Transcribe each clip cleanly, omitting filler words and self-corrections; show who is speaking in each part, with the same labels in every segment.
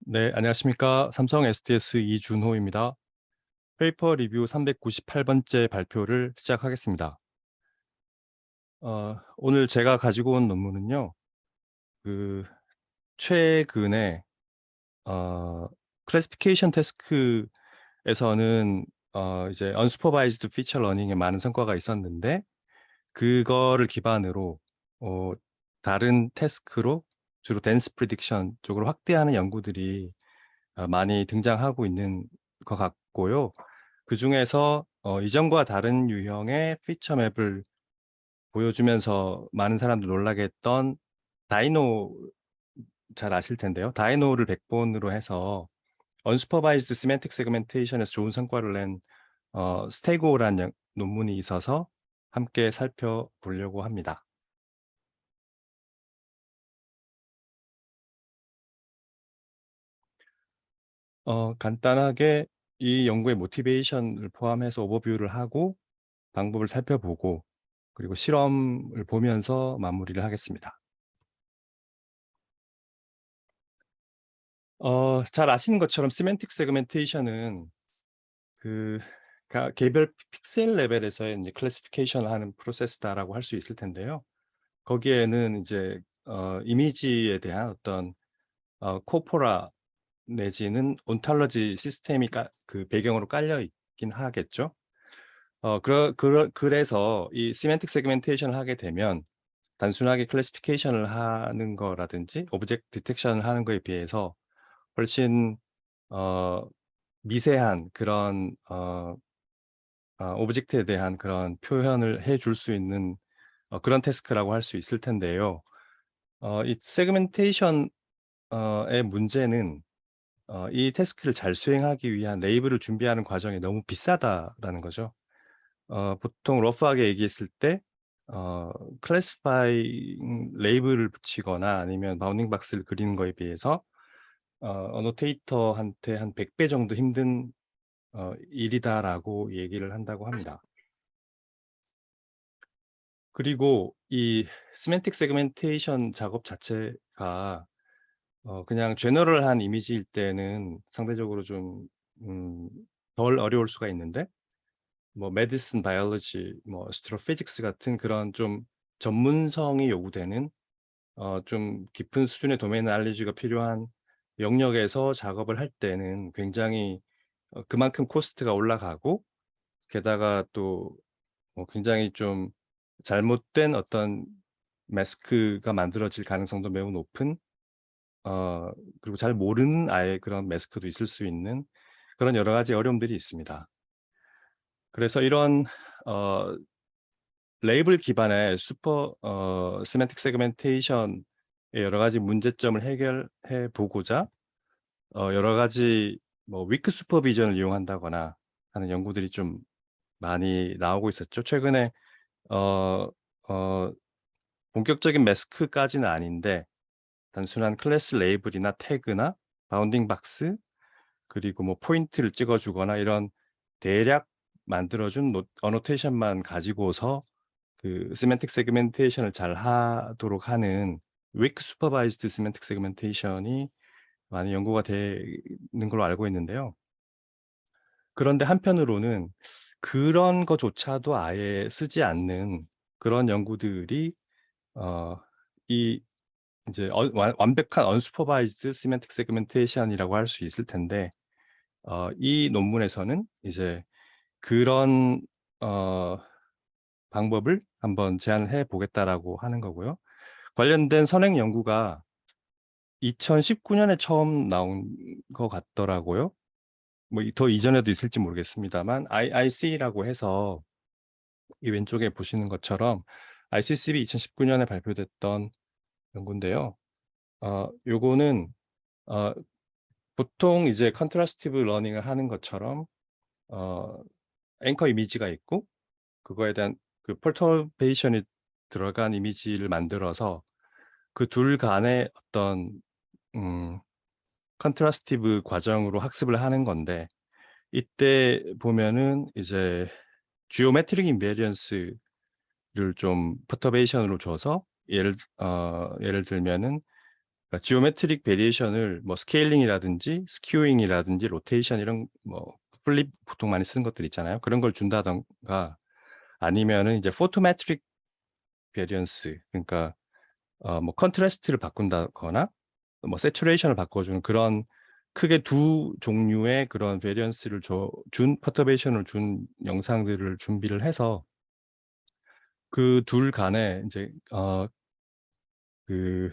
Speaker 1: 네, 안녕하십니까. 삼성 SDS 이준호입니다. 페이퍼 리뷰 398번째 발표를 시작하겠습니다. 오늘 제가 가지고 온 논문은요, 그, 최근에, 어, 클래시피케이션 태스크에서는, 이제 unsupervised feature learning에 많은 성과가 있었는데, 그거를 기반으로, 어, 다른 태스크로 주로 댄스 프리딕션 쪽으로 확대하는 연구들이 많이 등장하고 있는 것 같고요. 그 중에서 이전과 다른 유형의 피처 맵을 보여주면서 많은 사람들 놀라게 했던 다이노 잘 아실 텐데요. 다이노를 백본으로 해서 unsupervised semantic segmentation에서 좋은 성과를 낸 스테고라는 논문이 있어서 함께 살펴보려고 합니다. 간단하게 이 연구의 모티베이션을 포함해서 오버뷰를 하고 방법을 살펴보고 그리고 실험을 보면서 마무리를 하겠습니다. 잘 아시는 것처럼 시멘틱 세그멘테이션은 그 개별 픽셀 레벨에서의 이제 클래시피케이션을 하는 프로세스다라고 할 수 있을 텐데요. 거기에는 이제 이미지에 대한 어떤 코포라 내지는 온탈러지 시스템이 그 배경으로 깔려 있긴 하겠죠. 그래서 이 시멘틱 세그멘테이션을 하게 되면 단순하게 클래시피케이션을 하는 거라든지 오브젝트 디텍션을 하는 거에 비해서 훨씬 어 미세한 그런 오브젝트에 대한 그런 표현을 해줄 수 있는 그런 태스크라고 할 수 있을 텐데요. 이 세그멘테이션 의 문제는 이 태스크를 잘 수행하기 위한 레이블을 준비하는 과정이 너무 비싸다라는 거죠. 보통 러프하게 얘기했을 때 클래시파잉 레이블을 붙이거나 아니면 바운딩 박스를 그리는 거에 비해서 어노테이터한테 한 100배 정도 힘든 일이다라고 얘기를 한다고 합니다. 그리고 이 시멘틱 세그멘테이션 작업 자체가 그냥 제너럴한 이미지일 때는 상대적으로 좀 음 덜 어려울 수가 있는데 뭐 메디슨, 바이올로지, 뭐 스트로피직스 같은 그런 좀 전문성이 요구되는 좀 깊은 수준의 도메인 알리지가 필요한 영역에서 작업을 할 때는 굉장히 그만큼 코스트가 올라가고 게다가 또 굉장히 좀 잘못된 어떤 마스크가 만들어질 가능성도 매우 높은 어 그리고 잘 모르는 아예 그런 마스크도 있을 수 있는 그런 여러 가지 어려움들이 있습니다. 그래서 이런 어 레이블 기반의 세만틱 세그멘테이션의 여러 가지 문제점을 해결해 보고자 여러 가지 뭐 위크 슈퍼비전을 이용한다거나 하는 연구들이 좀 많이 나오고 있었죠. 최근에 어 어 본격적인 마스크까지는 아닌데 단순한 클래스 레이블이나 태그나 바운딩 박스 그리고 뭐 포인트를 찍어 주거나 이런 대략 만들어 준 어노테이션만 가지고서 그 세만틱 세그멘테이션을 잘 하도록 하는 위크 슈퍼바이즈드 세만틱 세그멘테이션이 많이 연구가 되는 걸로 알고 있는데요. 그런데 한편으로는 그런 거조차도 아예 쓰지 않는 그런 연구들이 어 이 인제 완벽한 언슈퍼바이즈드 세만틱 세그멘테이션이라고 할 수 있을 텐데 이 논문에서는 이제 그런 어 방법을 한번 제안을 해 보겠다라고 하는 거고요. 관련된 선행 연구가 2019 년에 처음 나온 것 같더라고요. 뭐 더 이전에도 있을지 모르겠습니다만 IIC라고 해서 이 왼쪽에 보시는 것처럼 ICCB 2019 년에 발표됐던 연구인데요. 요거는 어 보통 이제 컨트라스티브 러닝을 하는 것처럼 어 앵커 이미지가 있고 그거에 대한 그 퍼터베이션이 들어간 이미지를 만들어서 그 둘 간의 어떤 음 컨트라스티브 과정으로 학습을 하는 건데 이때 보면은 이제 지오메트릭 인베리언스를 좀 퍼터베이션으로 줘서 예를 들면은 그러니까 지오메트릭 베리에이션을 뭐 스케일링이라든지 스큐잉이라든지 로테이션 이런 뭐 플립 보통 많이 쓰는 것들 있잖아요. 그런 걸 준다던가 아니면은 이제 포토메트릭 베리언스 그러니까 뭐 컨트라스트를 바꾼다거나 뭐 세츄레이션을 바꿔주는 그런 크게 두 종류의 그런 베리언스를 준 퍼터베이션을 준 영상들을 준비를 해서 그 둘 간에 이제 그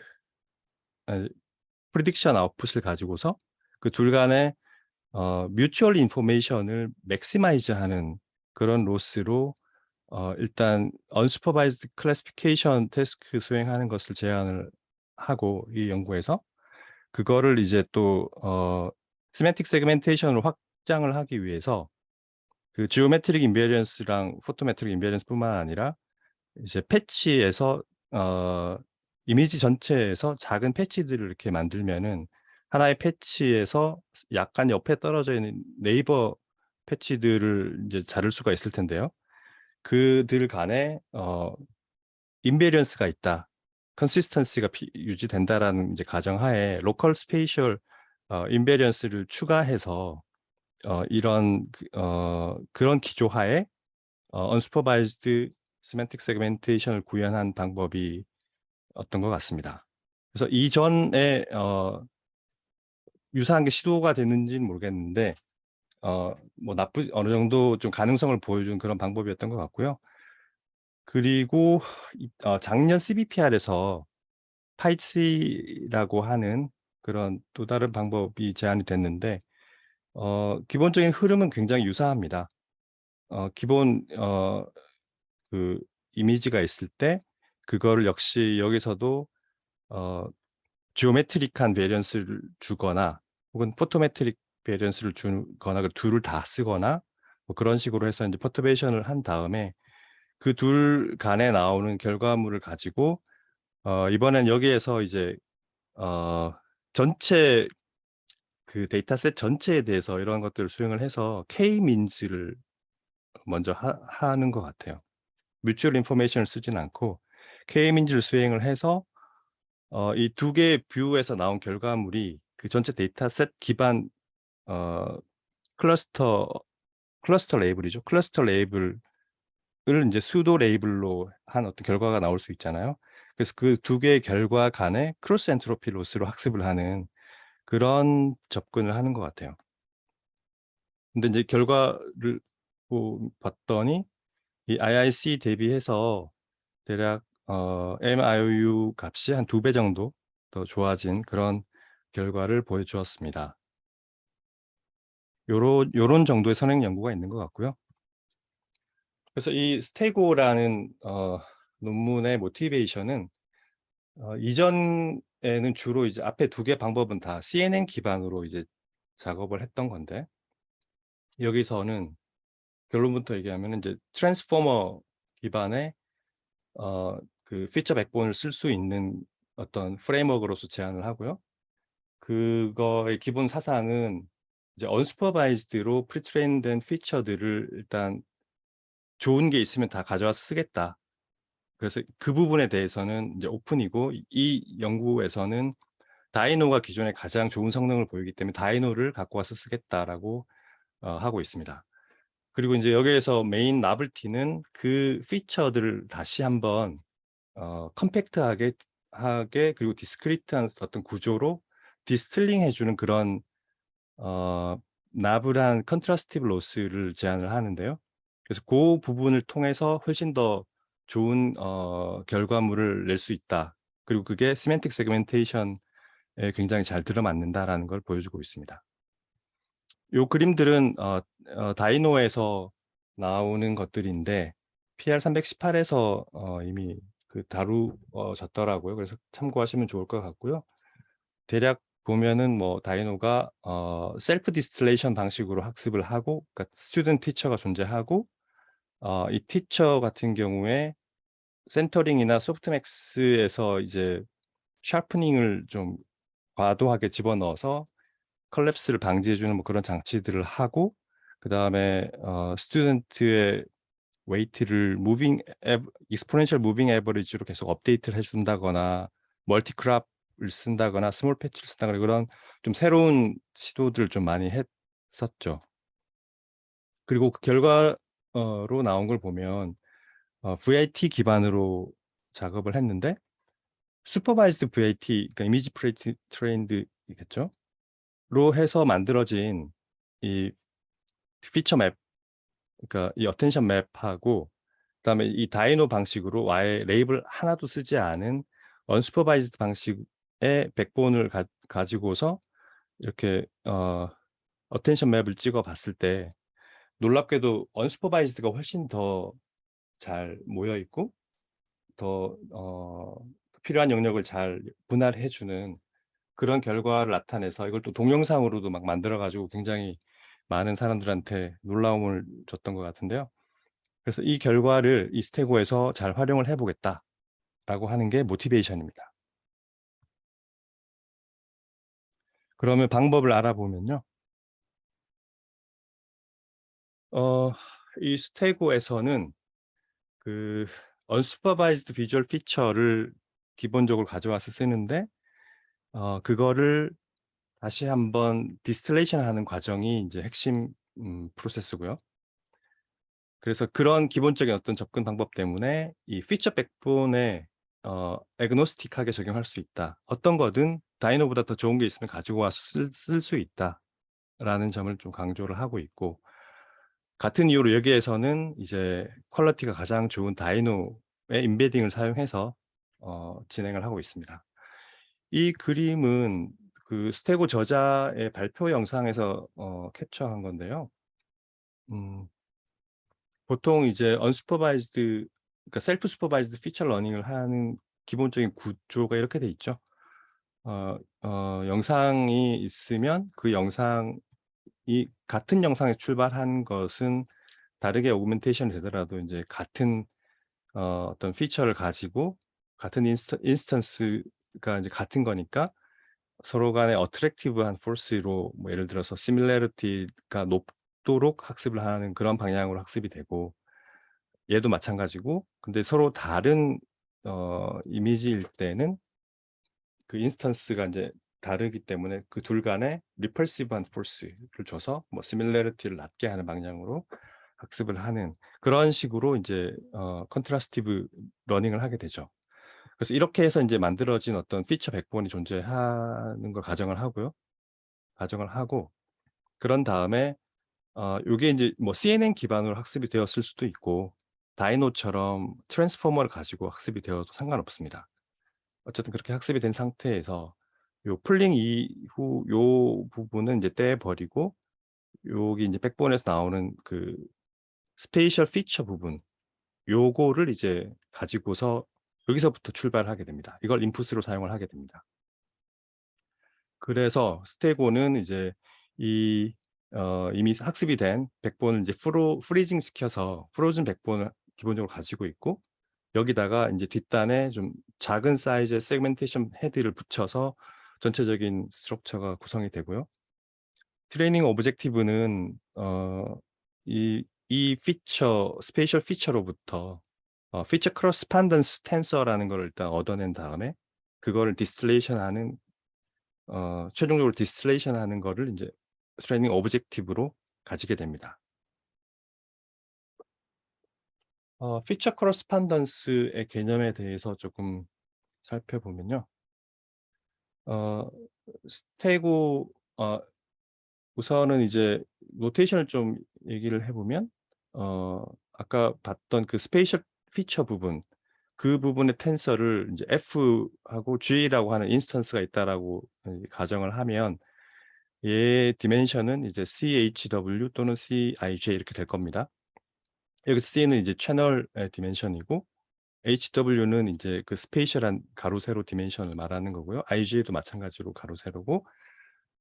Speaker 1: 프리딕션 아웃풋을 가지고서 그 둘 간의 뮤추얼 인포메이션을 맥시마이즈하는 그런 로스로 일단 언슈퍼바이즈드 클래시피케이션 태스크 수행하는 것을 제안을 하고 이 연구에서 그거를 이제 또 시멘틱 세그멘테이션으로 확장을 하기 위해서 그 지오메트릭 인베리언스랑 포토메트릭 인베리언스뿐만 아니라 이제 패치에서 이미지 전체에서 작은 패치들을 이렇게 만들면은 하나의 패치에서 약간 옆에 떨어져 있는 네이버 패치들을 이제 자를 수가 있을 텐데요. 그들 간에 인베리언스가 있다. 컨시스턴시가 유지된다라는 이제 가정하에 로컬 스페이셜 인베리언스를 추가해서 이런 그런 기조하에 unsupervised semantic segmentation을 구현한 방법이 어떤 것 같습니다. 그래서 이전에 유사한 게 시도가 됐는지는 모르겠는데 뭐 어느 정도 좀 가능성을 보여준 그런 방법이었던 것 같고요. 그리고 작년 CBPR에서 파이치라고 하는 그런 또 다른 방법이 제안이 됐는데 기본적인 흐름은 굉장히 유사합니다. 기본 그 이미지가 있을 때 그거를 역시 여기서도 지오메트릭한 베리언스를 주거나 혹은 포토메트릭 베리언스를 주거나 그 둘을 다 쓰거나 뭐 그런 식으로 해서 이제 퍼터베이션을 한 다음에 그 둘 간에 나오는 결과물을 가지고 이번엔 여기에서 이제 전체 그 데이터셋 전체에 대해서 이런 것들을 수행을 해서 K-민즈를 먼저 하는 것 같아요. 뮤추얼 인포메이션을 쓰진 않고 K-민즈를 수행을 해서 이 두 개의 뷰에서 나온 결과물이 그 전체 데이터셋 기반 클러스터 레이블이죠. 클러스터 레이블을 이제 수도 레이블로 한 어떤 결과가 나올 수 있잖아요. 그래서 그 두 개의 결과 간의 크로스 엔트로피 로스로 학습을 하는 그런 접근을 하는 것 같아요. 근데 이제 결과를 봤더니 이 IIC 대비해서 대략 MIOU 값이 한 2배 정도 더 좋아진 그런 결과를 보여주었습니다. 요런 정도의 선행 연구가 있는 것 같고요. 그래서 이 스테고라는 논문의 모티베이션은 이전에는 주로 이제 앞에 두 개 방법은 다 CNN 기반으로 이제 작업을 했던 건데 여기서는 결론부터 얘기하면 이제 트랜스포머 기반의 그 피처 백본을 쓸 수 있는 어떤 프레임워크로서 제안을 하고요. 그거의 기본 사상은 이제 언슈퍼바이즈드로 프리트레인된 피처들을 일단 좋은 게 있으면 다 가져와서 쓰겠다. 그래서 그 부분에 대해서는 이제 오픈이고 이 연구에서는 다이노가 기존에 가장 좋은 성능을 보이기 때문에 다이노를 갖고 와서 쓰겠다라고 하고 있습니다. 그리고 이제 여기에서 메인 나블티는 그 피처들을 다시 한번 컴팩트하게 그리고 디스크리트한 어떤 구조로 디스틸링 해주는 그런 나블한 컨트라스티브 로스를 제안을 하는데요. 그래서 그 부분을 통해서 훨씬 더 좋은 결과물을 낼 수 있다. 그리고 그게 시멘틱 세그멘테이션에 굉장히 잘 들어맞는다라는 걸 보여주고 있습니다. 요 그림들은 다이노에서 나오는 것들인데 PR318에서 이미 다루졌더라고요. 그래서 참고하시면 좋을 것 같고요. 대략 보면은 뭐 다이노가 셀프 디스틸레이션 방식으로 학습을 하고, 그러니까 스튜던트 티처가 존재하고, 이 티처 같은 경우에 센터링이나 소프트맥스에서 이제 샤프닝을 좀 과도하게 집어넣어서 컬랩스를 방지해주는 뭐 그런 장치들을 하고, 그 다음에 스튜던트의 웨이트를 익스포넨셜 무빙 에버리지로 계속 업데이트를 해준다거나 멀티크랍 쓴다거나 스몰 패치를 쓴다거나 그런 좀 새로운 시도들을 좀 많이 했었죠. 그리고 그 결과로 나온 걸 보면 VIT 기반으로 작업을 했는데 슈퍼바이즈드 VIT, 그러니까 이미지 트레인드이겠죠? 로 해서 만들어진 이 피처 맵, 그러니까 이 어텐션 맵하고 그다음에 이 다이노 방식으로 아예 레이블 하나도 쓰지 않은 언슈퍼바이즈드 방식의 백본을 가지고서 이렇게 어텐션 맵을 찍어 봤을 때 놀랍게도 언슈퍼바이즈드가 훨씬 더 잘 모여 있고 더 필요한 영역을 잘 분할해 주는 그런 결과를 나타내서 이걸 또 동영상으로도 막 만들어 가지고 굉장히 많은 사람들한테 놀라움을 줬던 것 같은데요. 그래서 이 결과를 이 스테고에서 잘 활용을 해 보겠다라고 하는 게 모티베이션입니다. 그러면 방법을 알아보면요. 이 스테고에서는 그 unsupervised visual feature를 기본적으로 가져와서 쓰는데 그거를 다시 한번 디스틸레이션 하는 과정이 이제 핵심 프로세스고요. 그래서 그런 기본적인 어떤 접근 방법 때문에 이 피처 백본에 애그노스틱하게 적용할 수 있다. 어떤 거든 다이노보다 더 좋은 게 있으면 가지고 와서 쓸 수 있다라는 점을 좀 강조를 하고 있고 같은 이유로 여기에서는 이제 퀄리티가 가장 좋은 다이노의 임베딩을 사용해서 진행을 하고 있습니다. 이 그림은 그 스테고 저자의 발표 영상에서 캡처한 건데요. 보통 이제 언슈퍼바이즈드 그러니까 셀프 슈퍼바이즈드 피처 러닝을 하는 기본적인 구조가 이렇게 돼 있죠. 영상이 있으면 그 영상이 같은 영상에 출발한 것은 다르게 오그멘테이션이 되더라도 이제 같은 어떤 피처를 가지고 같은 인스턴스가 이제 같은 거니까 서로 간에 어트랙티브한 포스로 뭐 예를 들어서 시밀러리티가 높도록 학습을 하는 그런 방향으로 학습이 되고 얘도 마찬가지고 근데 서로 다른 이미지일 때는 그 인스턴스가 인제 다르기 때문에 그 둘 간에 리펄시브한 포스를 줘서 뭐 시밀러리티를 낮게 하는 방향으로 학습을 하는 그런 식으로 인제 컨트라스티브 러닝을 하게 되죠. 그래서 이렇게 해서 인제 만들어진 어떤 피처 백본이 존재하는 걸 가정을 하고요. 가정을 하고 그런 다음에 요게 인제 뭐 CNN 기반으로 학습이 되었을 수도 있고 다이노처럼 트랜스포머를 가지고 학습이 되어도 상관없습니다. 어쨌든 그렇게 학습이 된 상태에서 요 풀링 이후 요 부분은 인제 떼 버리고 여기 인제 백본에서 나오는 그 스페이셜 피처 부분 요거를 이제 가지고서 여기서부터 출발하게 됩니다. 이걸 인풋으로 사용을 하게 됩니다. 그래서 스테고는 이제 이 이미 학습이 된 백본을 이제 프리징 시켜서 프로즌 백본을 기본적으로 가지고 있고 여기다가 인제 뒷단에 좀 작은 사이즈의 세그멘테이션 헤드를 붙여서 전체적인 스트럭처가 구성이 되고요. 트레이닝 오브젝티브는 이 피처 스페이셜 피처로부터 피처 커러스판던스 텐서라는 걸 일단 얻어낸 다음에 그거를 디스틸레이션하는 최종적으로 디스틸레이션하는 거를 인제 트레이닝 오브젝티브로 가지게 됩니다. 피처 커러스판던스의 개념에 대해서 조금 살펴보면요. 어 스테고 우선은 이제 노테이션을 좀 얘기를 해 보면 아까 봤던 그 스페이셜 피처 부분 그 부분의 텐서를 인제 F하고 G라고 하는 인스턴스가 있다라고 가정을 하면 얘의 디멘션은 이제 CHW 또는 CIJ 이렇게 될 겁니다. 여기서 C는 이제 채널의 디멘션이고 HW는 인제 그 스페이셜한 가로 세로 디멘션을 말하는 거고요. IG도 마찬가지로 가로 세로고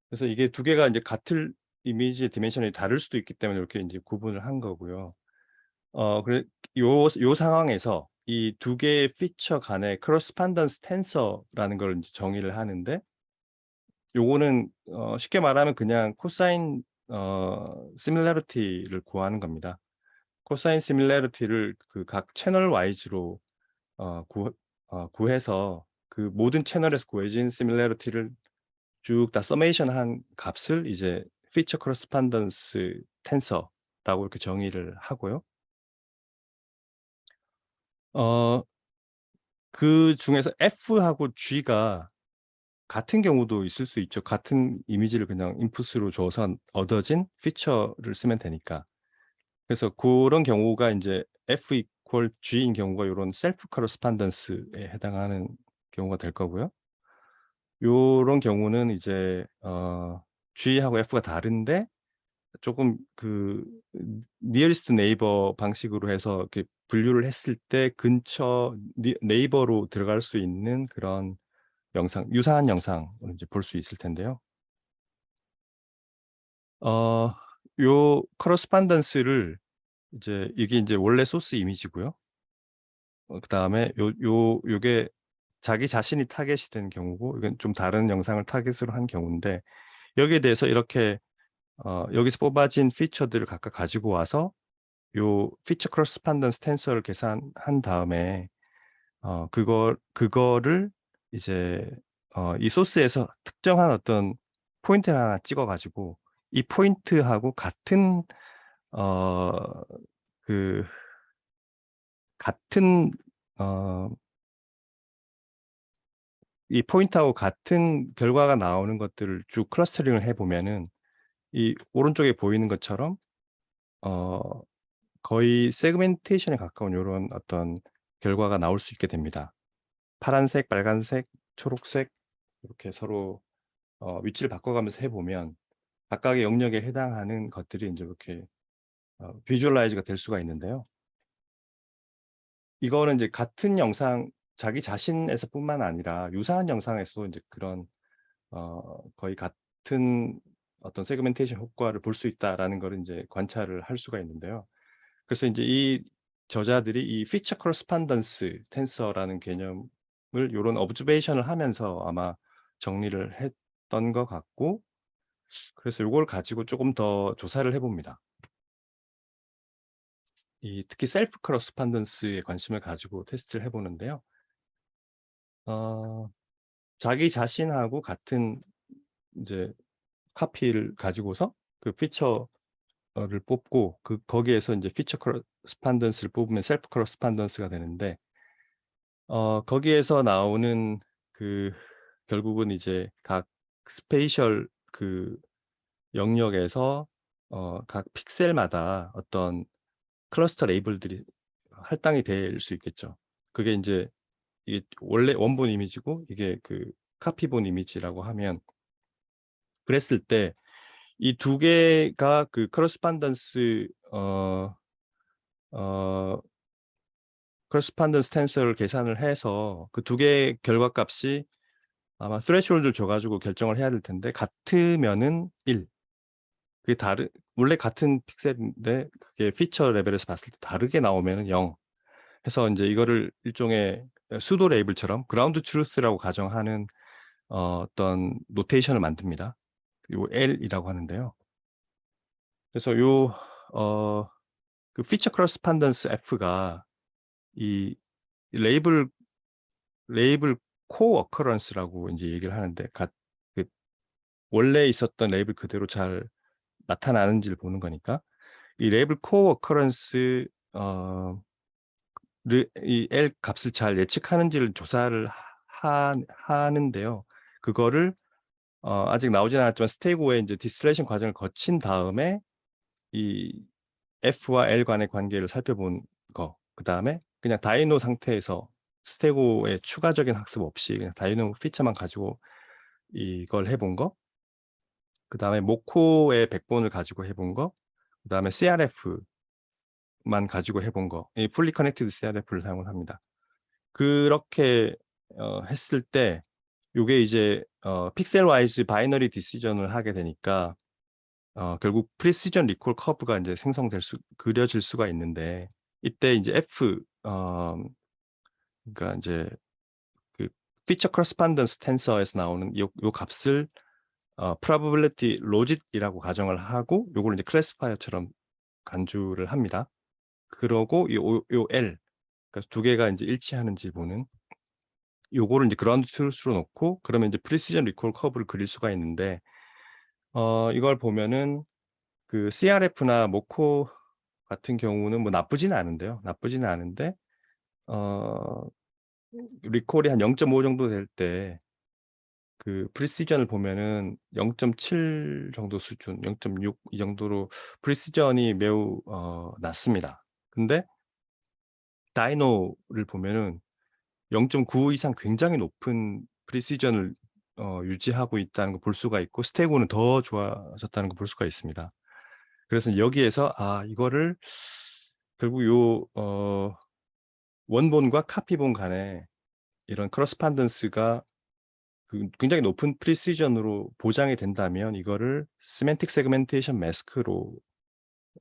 Speaker 1: 그래서 이게 두 개가 인제 같을 이미지의 디멘션이 다를 수도 있기 때문에 이렇게 인제 구분을 한 거고요. 그래 요 상황에서 이 두 개의 피처 간의 correspondence tensor라는 걸 인제 정의를 하는데 요거는 쉽게 말하면 그냥 코사인 similarity를 구하는 겁니다. 코사인 similarity를 그 각 채널 와이즈로 구해서 그 모든 채널에서 구해진 시밀러리티를 쭉 다 서메이션한 값을 이제 피처 코러스판던스 텐서라고 이렇게 정의를 하고요. 그중에서 F하고 G가 같은 경우도 있을 수 있죠. 같은 이미지를 그냥 인풋으로 줘서 얻어진 피처를 쓰면 되니까. 그래서 고런 경우가 인제 F equal G인 경우가 요런 셀프 커러스판던스에 해당하는 경우가 될 거고요. 요런 경우는 이제 G하고 F가 다른데 쪼금 그 nearest neighbor 방식으로 해서 이렇게 분류를 했을 때 근처 네이버로 들어갈 수 있는 그런 영상, 유사한 영상을 이제 볼 수 있을 텐데요. 어 요 커러스판던스를 이제 이게 인제 원래 소스 이미지고요. 그다음에 요게 자기 자신이 타겟이 된 경우고, 이건 좀 다른 영상을 타겟으로 한 경우인데, 여기에 대해서 이렇게 여기서 뽑아진 피처들을 각각 가지고 와서 요 피처 커러스판던스 텐서를 계산한 다음에 그거를 이제 이 소스에서 특정한 어떤 포인트를 하나 찍어 가지고 이 포인트하고 같은 어 그 같은 어 이 포인트하고 같은 결과가 나오는 것들을 쭉 클러스터링을 해 보면은 이 오른쪽에 보이는 것처럼 어 거의 세그멘테이션에 가까운 요런 어떤 결과가 나올 수 있게 됩니다. 파란색, 빨간색, 초록색 이렇게 서로 위치를 바꿔가면서 해 보면 각각의 영역에 해당하는 것들이 인제 이렇게 비주얼라이즈가 될 수가 있는데요. 이거는 이제 같은 영상 자기 자신에서뿐만 아니라 유사한 영상에서도 인제 그런 거의 같은 어떤 세그멘테이션 효과를 볼 수 있다라는 거를 인제 관찰을 할 수가 있는데요. 그래서 인제 이 저자들이 이 피처 커러스판던스 텐서라는 개념을 요런 오브저베이션을 하면서 아마 정리를 했던 것 같고, 그래서 요걸 가지고 쪼금 더 조사를 해 봅니다. 이 특히 셀프 커러스판던스에 관심을 가지고 테스트를 해 보는데요. 어 자기 자신하고 같은 인제 카피를 가지고서 그 피처를 뽑고, 거기에서 인제 피처 커러스판던스를 뽑으면 셀프 커러스판던스가 되는데, 거기에서 나오는 그 결국은 이제 각 스페이셜 그 영역에서 각 픽셀마다 어떤 클러스터 레이블들이 할당이 될 수 있겠죠. 그게 인제 이게 원래 원본 이미지고 이게 그 카피본 이미지라고 하면, 그랬을 때 이 두 개가 그 커러스판던스 어 커러스판던스 텐서를 계산을 해서 그 두 개의 결과값이 아마 스레시홀드를 줘 가지고 결정을 해야 될 텐데, 같으면은 1, 그게 원래 같은 픽셀인데 그게 피처 레벨에서 봤을 때 다르게 나오면은 0 해서 인제 이거를 일종의 수도 레이블처럼 그라운드 트루스라고 가정하는 어떤 노테이션을 만듭니다. 요 L이라고 하는데요. 그래서 요 어 그 피처 커러스판던스 F가 이 레이블 코 어커런스라고 인제 얘기를 하는데, 그 원래 있었던 레이블 그대로 잘 나타나는지를 보는 거니까 이 레이블 코어 어커런스 를 이 L 값을 잘 예측하는지를 조사를 하는데요. 그거를 아직 나오진 않았지만 스테고의 인제 디스틸레이션 과정을 거친 다음에 이 F와 L 간의 관계를 살펴본 거, 그다음에 그냥 다이노 상태에서 스테고의 추가적인 학습 없이 그냥 다이노 피처만 가지고 이걸 해본 거, 그다음에 모코의 백본을 가지고 해본 거, 그다음에 CRF만 가지고 해본 거, 이 풀리 커넥티드 CRF를 사용을 합니다. 그렇게 했을 때 요게 이제 픽셀 와이즈 바이너리 디시전을 하게 되니까 결국 프리시전 리콜 커브가 인제 그려질 수가 있는데, 이때 인제 F 그러니까 인제 그 피처 커러스판던스 텐서에서 나오는 요 값을 probability logit이라고 가정을 하고 요거를 이제 클래시파이어처럼 간주를 합니다. 그러고 요 L, 그러니까 두 개가 인제 일치하는지 보는 요거를 이제 그라운드 트루스로 놓고 그러면 이제 프리시전 리콜 커브를 그릴 수가 있는데 이걸 보면은 그 CRF나 모코 같은 경우는 뭐 나쁘지는 않은데요. 나쁘지는 않은데 어 리콜이 한 0.5 정도 될 때 그 프리시전을 보면은 0.7 정도 수준, 0.6 이 정도로 프리시전이 매우 낮습니다. 근데 다이노를 보면은 0.95 이상 굉장히 높은 프리시전을 유지하고 있다는 걸 볼 수가 있고 스테고는 더 좋아졌다는 걸 볼 수가 있습니다. 그래서 여기에서 이거를 결국 요 원본과 카피본 간에 이런 커러스판던스가 그 굉장히 높은 프리시전으로 보장이 된다면 이거를 세맨틱 세그멘테이션 마스크로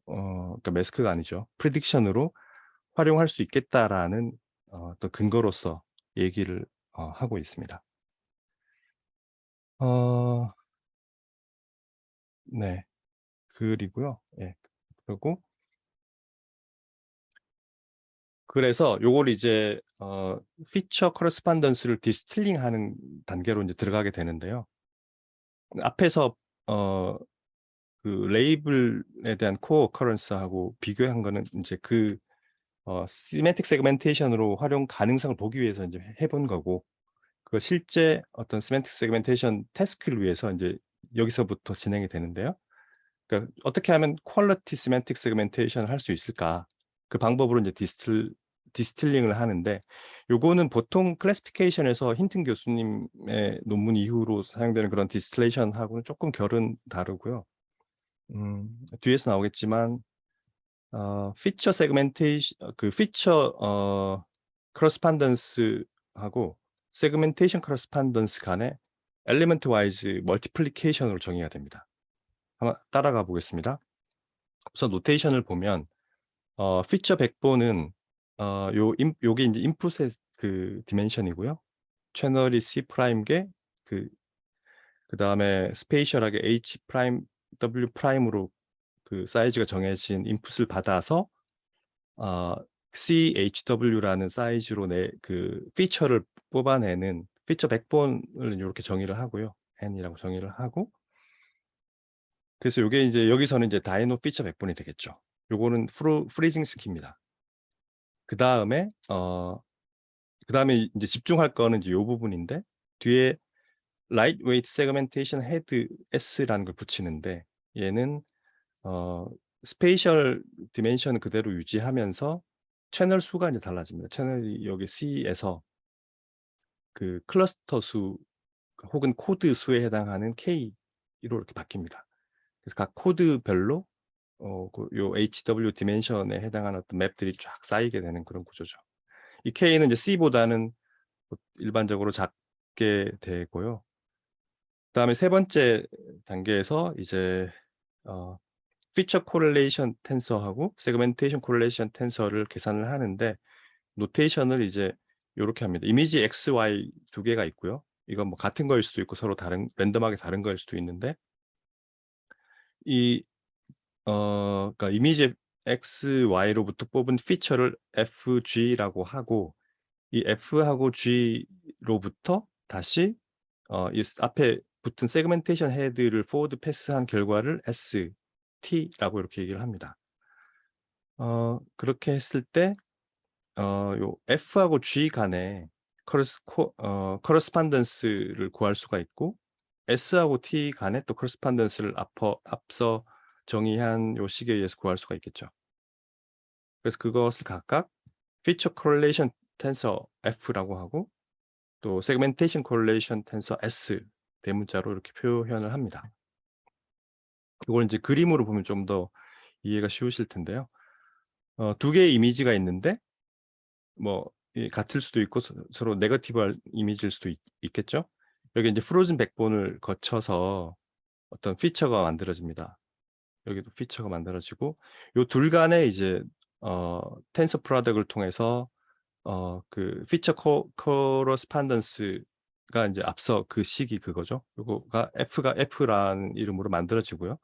Speaker 1: 그러니까 마스크가 아니죠. 프리딕션으로 활용할 수 있겠다라는 어떤 근거로서 얘기를 하고 있습니다. 어 네. 그리고요. 예. 그리고 그래서 요거를 이제 피처 커러스판던스를 디스틸링하는 단계로 인제 들어가게 되는데요. 앞에서 어 그 레이블에 대한 코어 어커런스하고 비교한 거는 인제 그 시멘틱 세그멘테이션으로 활용 가능성을 보기 위해서 인제 해본 거고 그 실제 어떤 시멘틱 세그멘테이션 태스크를 위해서 인제 여기서부터 진행이 되는데요. 그러니까 어떻게 하면 퀄리티 시멘틱 세그멘테이션을 할 수 있을까? 그 방법으로 인제 디스틸링을 하는데 요거는 보통 클래시피케이션에서 힌튼 교수님의 논문 이후로 사용되는 그런 디스틸레이션하고는 쪼끔 결은 다르고요. 뒤에서 나오겠지만 피처 세그멘테이션 그 피처 커러스판던스하고 세그멘테이션 커러스판던스 간의 엘리먼트 와이즈 멀티플리케이션으로 정의가 됩니다. 한번 따라가 보겠습니다. 우선 노테이션을 보면 피처 백본은 요게 인제 인풋의 그 디멘션이고요. 채널이 C 프라임계 그다음에 스페이셜하게 H 프라임 W 프라임으로 그 사이즈가 정해진 인풋을 받아서 어 CHW라는 사이즈로 그 피처를 뽑아내는 피처 백본을 요렇게 정의를 하고요. N이라고 정의를 하고 그래서 요게 인제 여기서는 이제 다이노 피처 백본이 되겠죠. 요거는 프리징 스키입니다. 그다음에 그다음에 인제 집중할 거는 이제 요 부분인데 뒤에 Lightweight Segmentation Head S라는 걸 붙이는데 얘는 어 스페이셜 디멘션 그대로 유지하면서 채널 수가 이제 달라집니다. 채널이 여기 C에서 그 클러스터 수 혹은 코드 수에 해당하는 K로 이렇게 바뀝니다. 그래서 각 코드별로 요 HW 디멘션에 해당하는 어떤 맵들이 쫙 쌓이게 되는 그런 구조죠. 이 K는 이제 C보다는 일반적으로 작게 되고요. 그다음에 세 번째 단계에서 이제 어 피처 코렐레이션 텐서하고 세그멘테이션 코렐레이션 텐서를 계산을 하는데 노테이션을 이제 요렇게 합니다. 이미지 X, Y 두 개가 있고요. 이건 뭐 같은 거일 수도 있고 서로 다른 랜덤하게 다른 거일 수도 있는데 이 그러니까 이미지 X, Y로부터 뽑은 피처를 FG라고 하고 이 F하고 G로부터 다시 이 앞에 붙은 세그멘테이션 헤드를 포워드 패스한 결과를 ST라고 이렇게 얘기를 합니다. 그렇게 했을 때 요 F하고 G 간에 커러스판던스를 구할 수가 있고 S하고 T 간에 또 커러스판던스를 앞서 정의한 요 식에 의해서 구할 수가 있겠죠. 그래서 그것을 각각 Feature Correlation Tensor F라고 하고 또 Segmentation Correlation Tensor S 대문자로 이렇게 표현을 합니다. 이걸 인제 그림으로 보면 좀 더 이해가 쉬우실 텐데요. 두 개의 이미지가 있는데 뭐 같을 수도 있고 서로 네거티브한 이미지일 수도 있겠죠. 여기 인제 프로즌 백본을 거쳐서 어떤 피처가 만들어집니다. 여기도 피처가 만들어지고 요 둘 간에 이제 텐서 프로덕트를 통해서 그 피처 코러스판던스가 인제 앞서 그 식이 그거죠. 요거가 F가 F라는 이름으로 만들어지고요.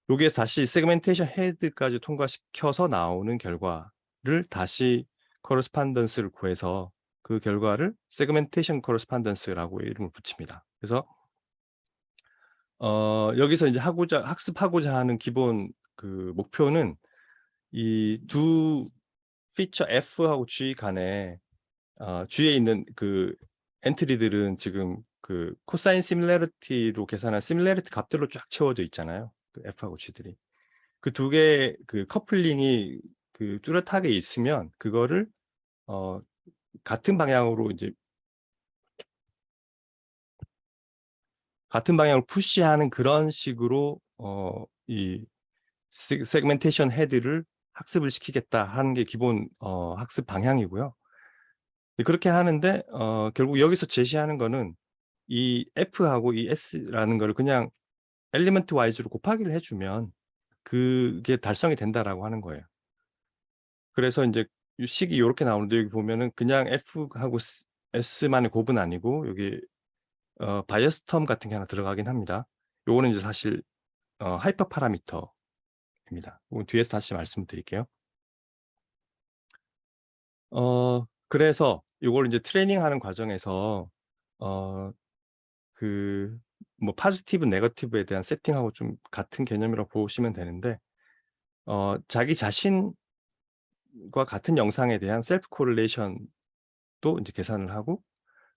Speaker 1: 여기에서 다시 세그멘테이션 헤드까지 통과시켜서 나오는 결과를 다시 커러스판던스를 구해서 그 결과를 세그멘테이션 코러스판던스라고 이름을 붙입니다. 그래서 여기서 이제 학습하고자 하는 기본 그 목표는 이 두 피처 F하고 G 간에 G에 있는 그 엔트리들은 지금 그 코사인 시밀러리티로 계산한 시밀러리티 값들로 쫙 채워져 있잖아요. 그 F하고 G들이. 그 두 개의 그 커플링이 그 뚜렷하게 있으면 그거를 같은 방향으로 이제 같은 방향으로 푸시하는 그런 식으로 이 세그멘테이션 헤드를 학습을 시키겠다 하는 게 기본 학습 방향이고요. 그렇게 하는데 결국 여기서 제시하는 거는 이 F하고 이 S라는 거를 그냥 엘리먼트 와이즈로 곱하기를 해주면 그게 달성이 된다라고 하는 거예요. 그래서 이제 이 식이 이렇게 나오는데 여기 보면은 그냥 F하고 S만의 곱은 아니고 여기 바이어스 텀 같은 게 하나 들어가긴 합니다. 요거는 이제 사실 하이퍼 파라미터입니다. 이건 뒤에서 다시 말씀드릴게요. 그래서 요걸 이제 트레이닝하는 과정에서 그 뭐 포지티브, 네거티브에 대한 세팅하고 좀 같은 개념이라고 보시면 되는데 자기 자신과 같은 영상에 대한 셀프 코릴레이션도 이제 계산을 하고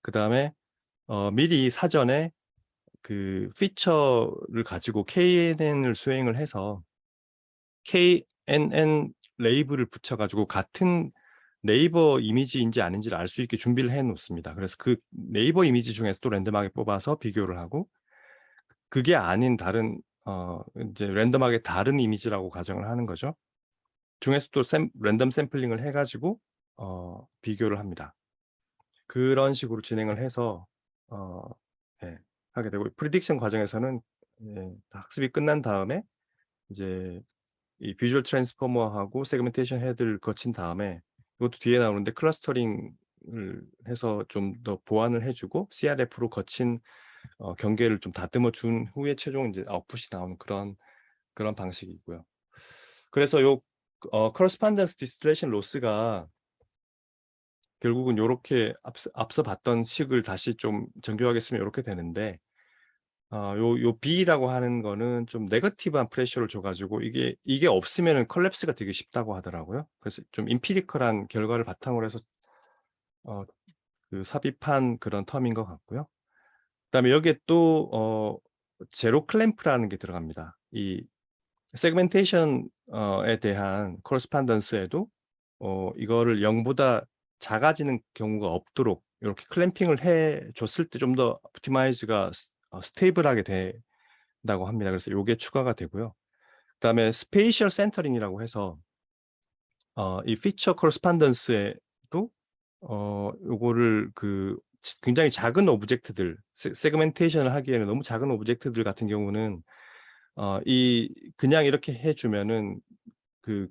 Speaker 1: 그다음에 미리 사전에 그 피처를 가지고 KNN을 수행을 해서 KNN 레이블을 붙여 가지고 같은 네이버 이미지인지 아닌지를 알 수 있게 준비를 해 놓습니다. 그래서 그 네이버 이미지 중에서 또 랜덤하게 뽑아서 비교를 하고 그게 아닌 다른 이제 랜덤하게 다른 이미지라고 가정을 하는 거죠. 중에서 또 랜덤 샘플링을 해 가지고 비교를 합니다. 그런 식으로 진행을 해서 예, 하게 되고 프리딕션 과정에서는 예, 학습이 끝난 다음에 이제 이 비주얼 트랜스포머하고 세그멘테이션 헤드를 거친 다음에 이것도 뒤에 나오는데 클러스터링을 해서 좀 더 보완을 해 주고 CRF로 거친 경계를 좀 다듬어 준 후에 최종 이제 아웃풋이 나오는 그런 방식이고요. 그래서 요 correspondence distillation loss가 결국은 요렇게 앞서 봤던 식을 다시 좀 정교하게 쓰면 요렇게 되는데 요 B라고 하는 거는 좀 네거티브한 프레셔를 줘 가지고 이게 없으면은 컬랩스가 되게 쉽다고 하더라고요. 그래서 좀 임피리컬한 결과를 바탕으로 해서 그 삽입한 그런 텀인 것 같고요. 그다음에 여기에 또 제로 클램프라는 게 들어갑니다. 이 세그멘테이션 에 대한 코러스판던스에도 이거를 0보다 작아지는 경우가 없도록 이렇게 클램핑을 해 줬을 때 좀 더 옵티마이즈가 스테이블하게 된다고 합니다. 그래서 요게 추가가 되고요. 그다음에 스페이셜 센터링이라고 해서 이 피처 코러스판던스에도 요거를 그 굉장히 작은 오브젝트들 세그멘테이션을 하기에는 너무 작은 오브젝트들 같은 경우는 그냥 이렇게 해 주면은 그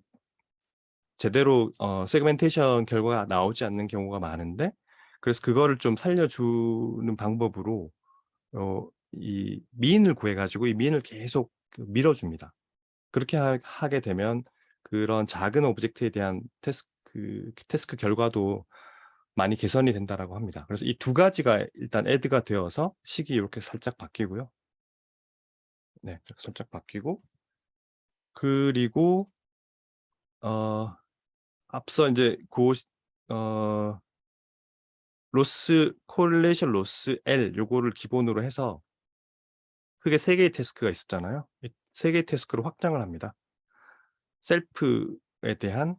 Speaker 1: 제대로 세그멘테이션 결과가 나오지 않는 경우가 많은데 그래서 그거를 좀 살려주는 방법으로 이 미인을 구해 가지고 이 미인을 계속 그 밀어 줍니다. 그렇게 하게 되면 그런 작은 오브젝트에 대한 태스크 결과도 많이 개선이 된다라고 합니다. 그래서 이 두 가지가 일단 애드가 되어서 식이 요렇게 살짝 바뀌고요. 네. 살짝 바뀌고 그리고 앞서 인제 어 코릴레이션 로스 L 요거를 기본으로 해서 크게 3 개의 태스크가 있었잖아요. 이 3 개의 태스크로 확장을 합니다. 셀프에 대한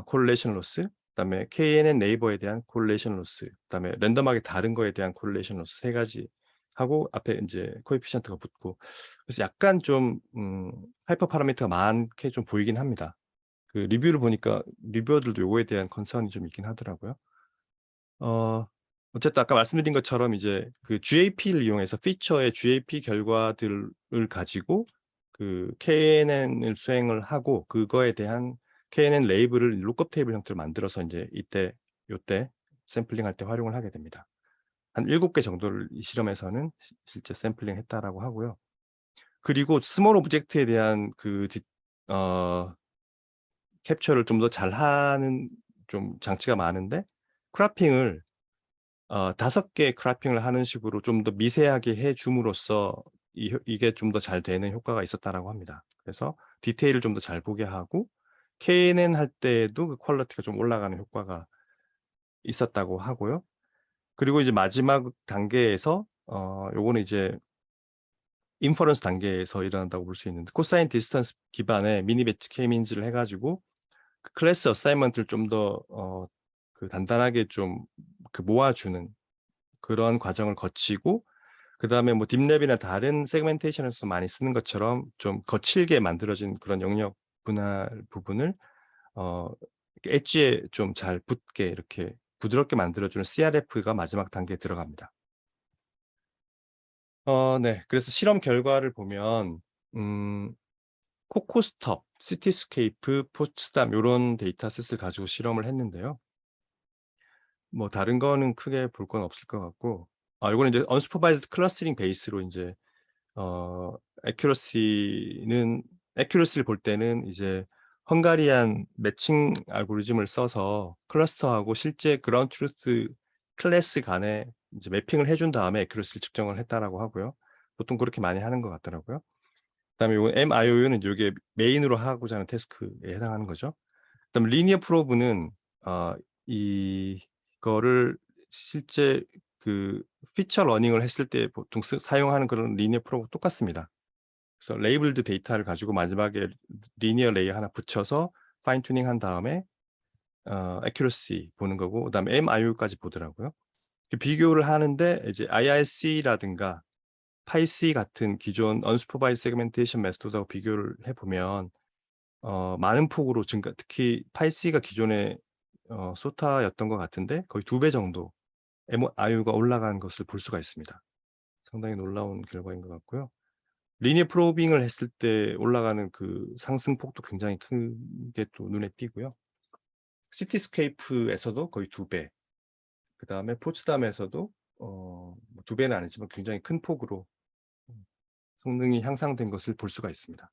Speaker 1: 코릴레이션 로스, 그다음에 KNN 네이버에 대한 코릴레이션 로스, 그다음에 랜덤하게 다른 거에 대한 코릴레이션 로스 3 가지 하고 앞에 인제 코에피션트가 붙고 그래서 약간 좀 하이퍼 파라미터가 많게 좀 보이긴 합니다. 그 리뷰를 보니까 리뷰어들도 요거에 대한 컨선이 좀 있긴 하더라고요. 어 어쨌든 아까 말씀드린 것처럼 이제 그 GAP를 이용해서 피처의 GAP 결과들을 가지고 그 KNN을 수행을 하고 그거에 대한 KNN 레이블을 룩업 테이블 형태로 만들어서 인제 요때 샘플링할 때 활용을 하게 됩니다. 한 7개 정도를 이 실험에서는 실제 샘플링했다라고 하고요. 그리고 스몰 오브젝트에 대한 그 캡처를 좀 더 잘하는 좀 장치가 많은데 크라핑을 5개 크라핑을 하는 식으로 좀 더 미세하게 해 줌으로써 이게 좀 더 잘 되는 효과가 있었다라고 합니다. 그래서 디테일을 좀 더 잘 보게 하고 KNN 할 때에도 그 퀄리티가 좀 올라가는 효과가 있었다고 하고요. 그리고 이제 마지막 단계에서 요거는 이제 인퍼런스 단계에서 일어난다고 볼 수 있는데, 코사인 디스턴스 기반의 미니 배치 K-민즈를 해 가지고 그 클래스 어사이먼트를 좀 더 그 단단하게 좀 그 모아주는 그런 과정을 거치고, 그다음에 뭐 딥랩이나 다른 세그멘테이션에서 많이 쓰는 것처럼 좀 거칠게 만들어진 그런 영역 분할 부분을 어 엣지에 좀 잘 붙게 이렇게 부드럽게 만들어주는 CRF가 마지막 단계에 들어갑니다. 네. 그래서 실험 결과를 보면 코코스톱, 시티스케이프, 포츠담 요런 데이터셋을 가지고 실험을 했는데요. 뭐 다른 거는 크게 볼 건 없을 것 같고, 요거는 이제 언슈퍼바이즈드 클러스터링 베이스로 인제 어 애큐러시는 애큐러시를 볼 때는 이제 헝가리안 매칭 알고리즘을 써서 클러스터하고 실제 그라운드 트루스 클래스 간에 이제 매핑을 해준 다음에 애큐러시를 측정을 했다라고 하고요. 보통 그렇게 많이 하는 것 같더라고요. 그다음에 요거 MIOU는 요게 메인으로 하고자 하는 태스크에 해당하는 거죠. 그다음에 리니어 프로브는 어 이거를 실제 그 피처 러닝을 했을 때 보통 사용하는 그런 리니어 프로브 똑같습니다. 그래서 레이블드 데이터를 가지고 마지막에 리니어 레이어 하나 붙여서 파인 튜닝 한 다음에 애큐러시 보는 거고, 그다음에 MIU까지 보더라고요. 그 비교를 하는데 이제 IRC라든가 파이C 같은 기존 언슈퍼바이즈드 세그멘테이션 메소드하고 비교를 해 보면 많은 폭으로 증가, 특히 파이C가 기존에 소타였던 것 같은데 거의 2배 정도 MIU가 올라간 것을 볼 수가 있습니다. 상당히 놀라운 결과인 것 같고요. 리니어 프로빙을 했을 때 올라가는 그 상승폭도 굉장히 큰 게 또 눈에 띄고요. 시티스케이프에서도 거의 2배, 그다음에 포츠담에서도 뭐 2배는 아니지만 굉장히 큰 폭으로 성능이 향상된 것을 볼 수가 있습니다.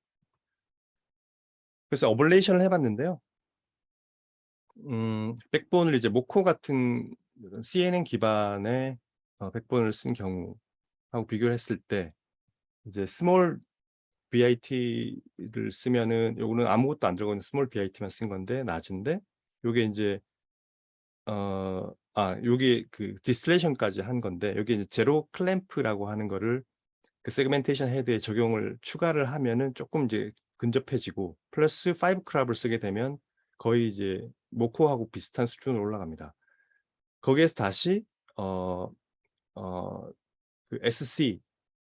Speaker 1: 그래서 어블레이션을 해 봤는데요. 백본을 이제 모코 같은 이런 CNN 기반의 백본을 쓴 경우하고 비교를 했을 때 이제 스몰 BIT를 쓰면은, 요거는 아무것도 안 들어가 있는 스몰 BIT만 쓴 건데 낮은데, 요게 인제 요게 그 디스틸레이션까지 한 건데, 요게 이제 제로 클램프라고 하는 거를 그 세그멘테이션 헤드에 적용을 추가를 하면은 쪼끔 이제 근접해지고, 플러스 5 크랍을 쓰게 되면 거의 이제 모코하고 비슷한 수준으로 올라갑니다. 거기에서 다시 어 어 그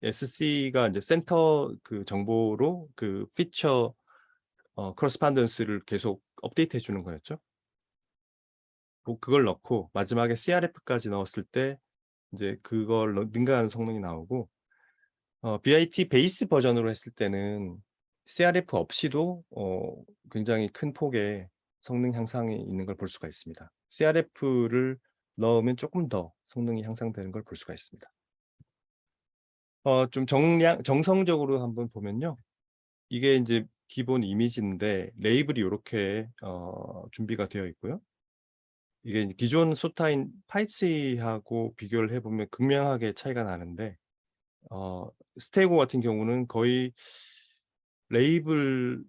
Speaker 1: SC가 인제 센터 그 정보로 그 피처 커러스판던스를 계속 업데이트해 주는 거였죠. 그걸 넣고 마지막에 CRF까지 넣었을 때 인제 그걸 능가하는 성능이 나오고, BIT 베이스 버전으로 했을 때는 CRF 없이도 굉장히 큰 폭의 성능 향상이 있는 걸 볼 수가 있습니다. CRF를 넣으면 쪼끔 더 성능이 향상되는 걸 볼 수가 있습니다. 좀 정성적으로 한번 보면요. 이게 인제 기본 이미지인데 레이블이 요렇게 준비가 되어 있고요. 이게 이제 기존 소타인 파이치하고 비교를 해 보면 극명하게 차이가 나는데, 어 스테고 같은 경우는 거의 레이블하고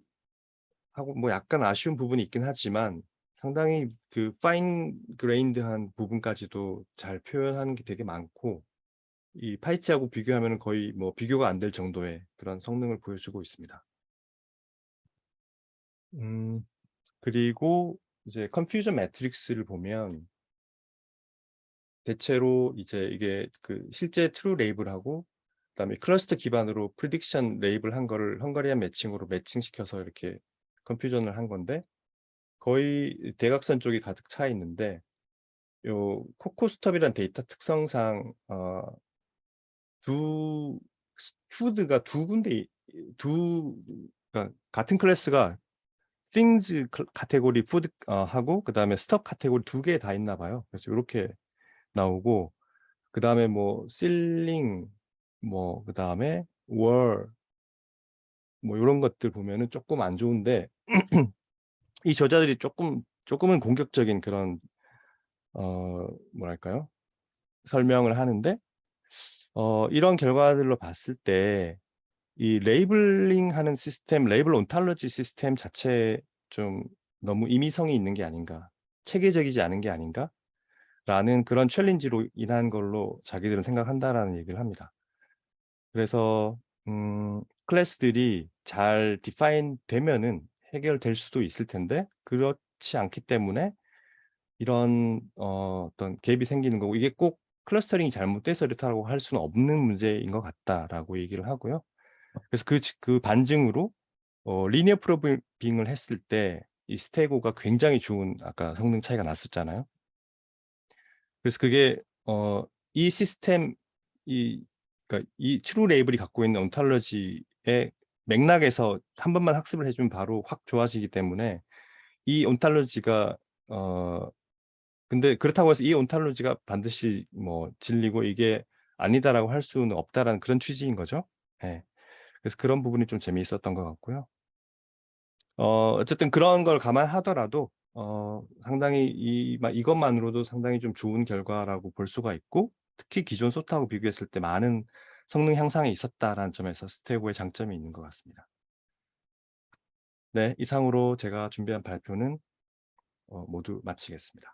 Speaker 1: 뭐 약간 아쉬운 부분이 있긴 하지만 상당히 그 파인 그레인드한 부분까지도 잘 표현하는 게 되게 많고, 이 파이치하고 비교하면은 거의 뭐 비교가 안 될 정도의 그런 성능을 보여주고 있습니다. 음 그리고 이제 컨퓨전 매트릭스를 보면 대체로 이제 이게 그 실제 트루 레이블하고 그다음에 클러스터 기반으로 프리딕션 레이블 한 거를 헝가리안 매칭으로 매칭시켜서 이렇게 컨퓨전을 한 건데, 거의 대각선 쪽이 가득 차 있는데, 요 코코스톱이란 데이터 특성상 두 푸드가 두 군데 두 그러니까 같은 클래스가 things 카테고리 푸드 하고 그다음에 스톱 카테고리 2개 다 있나 봐요. 그래서 요렇게 나오고, 그다음에 뭐 실링 뭐 그다음에 월 뭐 요런 것들 보면은 쪼끔 안 좋은데 이 저자들이 쪼끔은 공격적인 그런 뭐랄까요? 설명을 하는데 이런 결과들로 봤을 때 이 레이블링하는 시스템, 레이블 온탈러지 시스템 자체에 좀 너무 임의성이 있는 게 아닌가, 체계적이지 않은 게 아닌가라는 그런 챌린지로 인한 걸로 자기들은 생각한다라는 얘기를 합니다. 그래서 클래스들이 잘 디파인 되면은 해결될 수도 있을 텐데 그렇지 않기 때문에 이런 어떤 갭이 생기는 거고, 이게 꼭 클러스터링이 잘못돼서 이렇다고 할 수는 없는 문제인 것 같다라고 얘기를 하고요. 그래서 그 반증으로 리니어 프로비빙을 했을 때 이 스테고가 굉장히 좋은, 아까 성능 차이가 났었잖아요. 그래서 그게 이 시스템, 그러니까 이 트루 레이블이 갖고 있는 온탈러지의 맥락에서 한 번만 학습을 해주면 바로 확 좋아지기 때문에 이 온탈러지가 근데 그렇다고 해서 이 온탈러지가 반드시 뭐 진리고 이게 아니다라고 할 수는 없다라는 그런 취지인 거죠. 예. 그래서 그런 부분이 좀 재미있었던 것 같고요. 어쨌든 그런 걸 감안하더라도 상당히 이것만으로도 상당히 좀 좋은 결과라고 볼 수가 있고, 특히 기존 소트하고 비교했을 때 많은 성능 향상이 있었다라는 점에서 스테고의 장점이 있는 것 같습니다. 네, 이상으로 제가 준비한 발표는 모두 마치겠습니다.